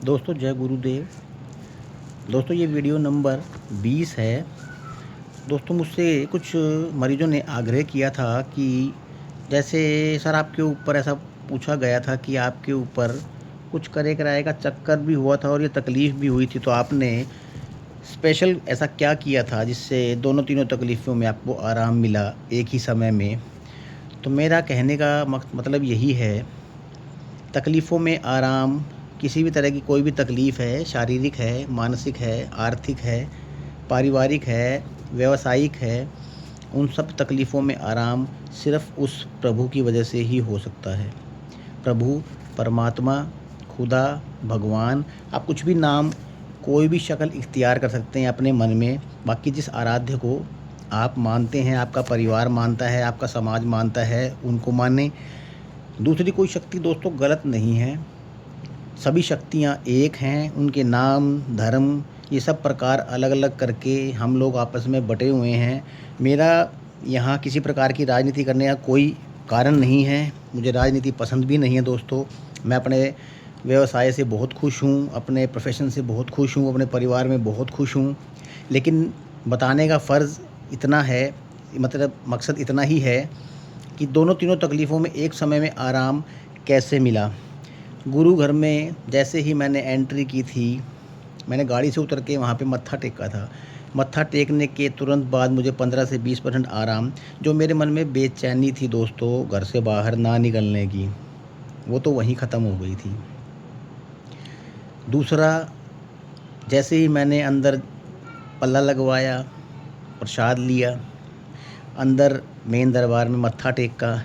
दोस्तों जय गुरुदेव। दोस्तों ये वीडियो नंबर 20 है। दोस्तों मुझसे कुछ मरीजों ने आग्रह किया था कि जैसे सर आपके ऊपर ऐसा पूछा गया था कि आपके ऊपर कुछ करे कराए का चक्कर भी हुआ था और ये तकलीफ़ भी हुई थी, तो आपने स्पेशल ऐसा क्या किया था जिससे दोनों तीनों तकलीफ़ों में आपको आराम मिला एक ही समय में? तो मेरा कहने का मतलब यही है, तकलीफ़ों में आराम, किसी भी तरह की कोई भी तकलीफ़ है, शारीरिक है, मानसिक है, आर्थिक है, पारिवारिक है, व्यावसायिक है, उन सब तकलीफ़ों में आराम सिर्फ़ उस प्रभु की वजह से ही हो सकता है। प्रभु, परमात्मा, खुदा, भगवान, आप कुछ भी नाम, कोई भी शक्ल इख्तियार कर सकते हैं अपने मन में। बाकी जिस आराध्य को आप मानते हैं, आपका परिवार मानता है, आपका समाज मानता है, उनको मानें। दूसरी कोई शक्ति दोस्तों गलत नहीं है। सभी शक्तियाँ एक हैं, उनके नाम, धर्म, ये सब प्रकार अलग-अलग करके हम लोग आपस में बँटे हुए हैं। मेरा यहाँ किसी प्रकार की राजनीति करने का कोई कारण नहीं है। मुझे राजनीति पसंद भी नहीं है दोस्तों। मैं अपने व्यवसाय से बहुत खुश हूँ, अपने प्रोफ़ेशन से बहुत खुश हूँ, अपने परिवार में बहुत खुश हूँ। लेकिन बताने का फ़र्ज़ इतना है, मतलब मकसद इतना ही है कि दोनों तीनों तकलीफ़ों में एक समय में आराम कैसे मिला। गुरु घर में जैसे ही मैंने एंट्री की थी, मैंने गाड़ी से उतर के वहाँ पे मत्था टेका था। मत्था टेकने के तुरंत बाद मुझे 15 से 20% आराम, जो मेरे मन में बेचैनी थी दोस्तों घर से बाहर ना निकलने की, वो तो वहीं ख़त्म हो गई थी। दूसरा, जैसे ही मैंने अंदर पल्ला लगवाया, प्रसाद लिया, अंदर मेन दरबार में मत्था टेका,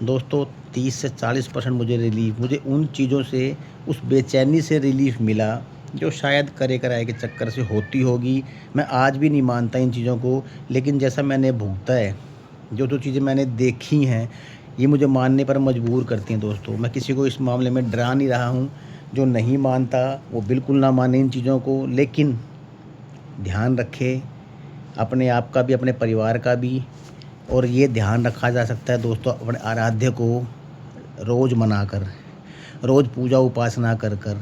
दोस्तों 30 से 40% मुझे उन चीज़ों से, उस बेचैनी से रिलीफ़ मिला, जो शायद करे कराए के चक्कर से होती होगी। मैं आज भी नहीं मानता इन चीज़ों को, लेकिन जैसा मैंने भुगता है, जो चीज़ें मैंने देखी हैं, ये मुझे मानने पर मजबूर करती हैं दोस्तों। मैं किसी को इस मामले में डरा नहीं रहा हूँ। जो नहीं मानता, वो बिल्कुल ना माने इन चीज़ों को, लेकिन ध्यान रखे अपने आप का भी, अपने परिवार का भी। और ये ध्यान रखा जा सकता है दोस्तों अपने आराध्य को रोज़ मनाकर, रोज़ पूजा उपासना कर कर,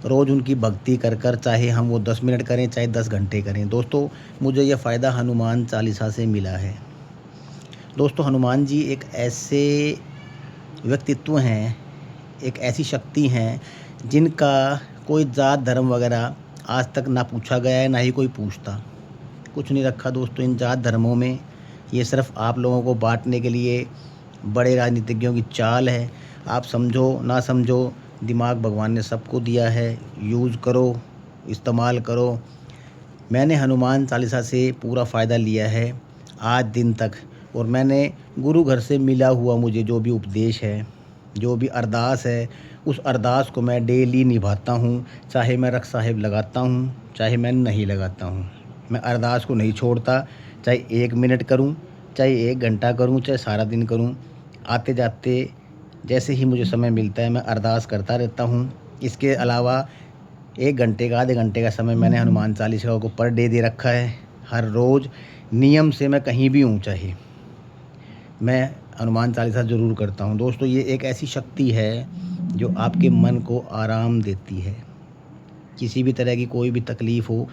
रोज़ उनकी भक्ति कर कर, चाहे हम वो 10 मिनट करें, चाहे 10 घंटे करें। दोस्तों मुझे ये फ़ायदा हनुमान चालीसा से मिला है। दोस्तों हनुमान जी एक ऐसे व्यक्तित्व हैं, एक ऐसी शक्ति हैं, जिनका कोई जात धर्म वगैरह आज तक ना पूछा गया है, ना ही कोई पूछता। कुछ नहीं रखा दोस्तों इन जात धर्मों में। ये सिर्फ़ आप लोगों को बाँटने के लिए बड़े राजनीतिज्ञों की चाल है। आप समझो, ना समझो, दिमाग भगवान ने सबको दिया है, यूज़ करो, इस्तेमाल करो। मैंने हनुमान चालीसा से पूरा फ़ायदा लिया है आज दिन तक, और मैंने गुरु घर से मिला हुआ मुझे जो भी उपदेश है, जो भी अरदास है, उस अरदास को मैं डेली निभाता हूँ। चाहे मैं रख साहिब लगाता हूँ, चाहे मैं नहीं लगाता हूँ। मैं अरदास को नहीं छोड़ता, चाहे 1 मिनट करूँ, चाहे 1 घंटा करूँ, चाहे सारा दिन करूँ। आते-जाते जैसे ही मुझे समय मिलता है मैं अरदास करता रहता हूँ। इसके अलावा 1 घंटे का, आधे घंटे का समय मैंने हनुमान चालीसा को पर डे दे रखा है। हर रोज़ नियम से मैं कहीं भी हूँ चाहे, मैं हनुमान चालीसा ज़रूर करता हूँ। दोस्तों ये एक ऐसी शक्ति है जो आपके मन को आराम देती है। किसी भी तरह की कोई भी तकलीफ़ हो,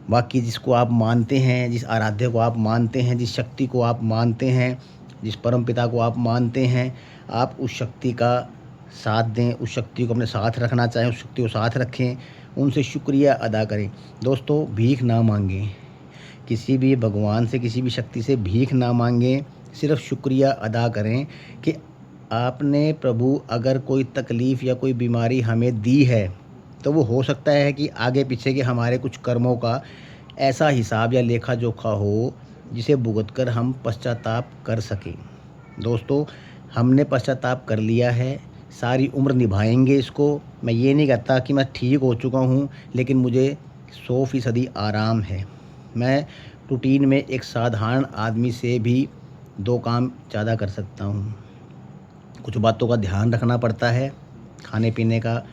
बाकी जिसको आप मानते हैं, जिस आराध्य को आप मानते हैं, जिस शक्ति को आप मानते हैं, जिस परमपिता को आप मानते हैं, आप उस शक्ति का साथ दें, उस शक्ति को अपने साथ रखना चाहें, उस शक्ति को साथ रखें, उनसे शुक्रिया अदा करें। दोस्तों भीख ना माँगें, किसी भी भगवान से, किसी भी शक्ति से भीख ना माँगें, सिर्फ़ शुक्रिया अदा करें कि आपने प्रभु अगर कोई तकलीफ़ या कोई बीमारी हमें दी है, तो वो हो सकता है कि आगे पीछे के हमारे कुछ कर्मों का ऐसा हिसाब या लेखा जोखा हो, जिसे भुगत कर हम पश्चाताप कर सकें। दोस्तों हमने पश्चाताप कर लिया है, सारी उम्र निभाएंगे इसको। मैं ये नहीं कहता कि मैं ठीक हो चुका हूँ, लेकिन मुझे 100% आराम है। मैं रूटीन में एक साधारण आदमी से भी 2 काम ज़्यादा कर सकता हूँ। कुछ बातों का ध्यान रखना पड़ता है, खाने-पीने का,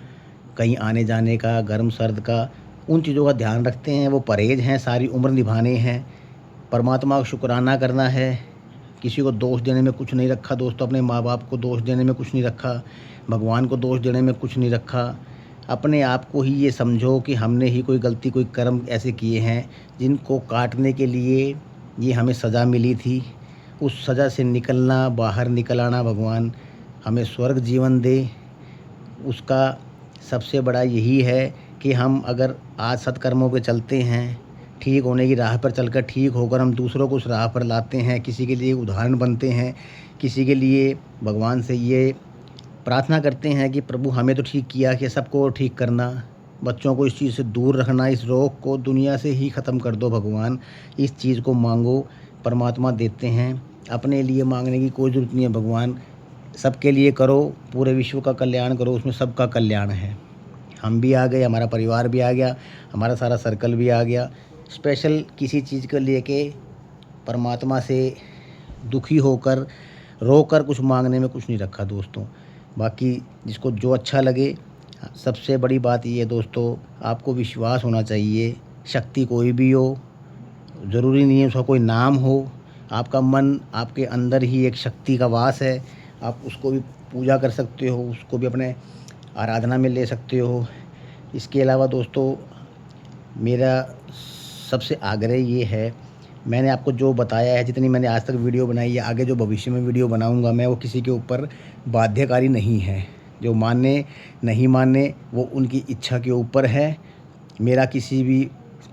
कहीं आने-जाने का, गर्म-सर्द का, उन चीज़ों का ध्यान रखते हैं। वो परहेज़ हैं, सारी उम्र निभाने हैं। परमात्मा का शुक्राना करना है। किसी को दोष देने में कुछ नहीं रखा दोस्तों, अपने माँ-बाप को दोष देने में कुछ नहीं रखा, भगवान को दोष देने में कुछ नहीं रखा। अपने आप को ही ये समझो कि हमने ही कोई गलती, कोई कर्म ऐसे किए हैं जिनको काटने के लिए ये हमें सज़ा मिली थी। उस सज़ा से निकलना, बाहर निकल आना, भगवान हमें स्वर्ग जीवन दे। उसका सबसे बड़ा यही है कि हम अगर आज सत्कर्मों पे चलते हैं, ठीक होने की राह पर चलकर ठीक होकर हम दूसरों को उस राह पर लाते हैं, किसी के लिए उदाहरण बनते हैं, किसी के लिए भगवान से ये प्रार्थना करते हैं कि प्रभु हमें तो ठीक किया कि सबको ठीक करना, बच्चों को इस चीज़ से दूर रखना, इस रोग को दुनिया से ही ख़त्म कर दो भगवान, इस चीज़ को मांगो, परमात्मा देते हैं। अपने लिए मांगने की कोई ज़रूरत नहीं है भगवान, सबके लिए करो, पूरे विश्व का कल्याण करो, उसमें सबका कल्याण है। हम भी आ गए, हमारा परिवार भी आ गया, हमारा सारा सर्कल भी आ गया। स्पेशल किसी चीज़ को लेके परमात्मा से दुखी होकर, रोकर कुछ मांगने में कुछ नहीं रखा दोस्तों। बाकी जिसको जो अच्छा लगे, सबसे बड़ी बात ये है दोस्तों, आपको विश्वास होना चाहिए। शक्ति कोई भी हो, ज़रूरी नहीं है उसका कोई नाम हो। आपका मन, आपके अंदर ही एक शक्ति का वास है, आप उसको भी पूजा कर सकते हो, उसको भी अपने आराधना में ले सकते हो। इसके अलावा दोस्तों, मेरा सबसे आग्रह ये है, मैंने आपको जो बताया है, जितनी मैंने आज तक वीडियो बनाई है, आगे जो भविष्य में वीडियो बनाऊंगा मैं, वो किसी के ऊपर बाध्यकारी नहीं है। जो माने नहीं माने वो उनकी इच्छा के ऊपर है। मेरा किसी भी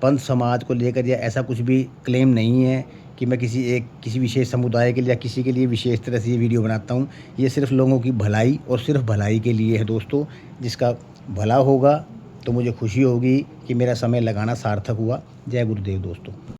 पंथ समाज को लेकर या ऐसा कुछ भी क्लेम नहीं है कि मैं किसी विशेष समुदाय के लिए या किसी के लिए विशेष तरह से ये वीडियो बनाता हूँ। ये सिर्फ लोगों की भलाई और सिर्फ भलाई के लिए है दोस्तों। जिसका भला होगा तो मुझे खुशी होगी कि मेरा समय लगाना सार्थक हुआ। जय गुरुदेव दोस्तों।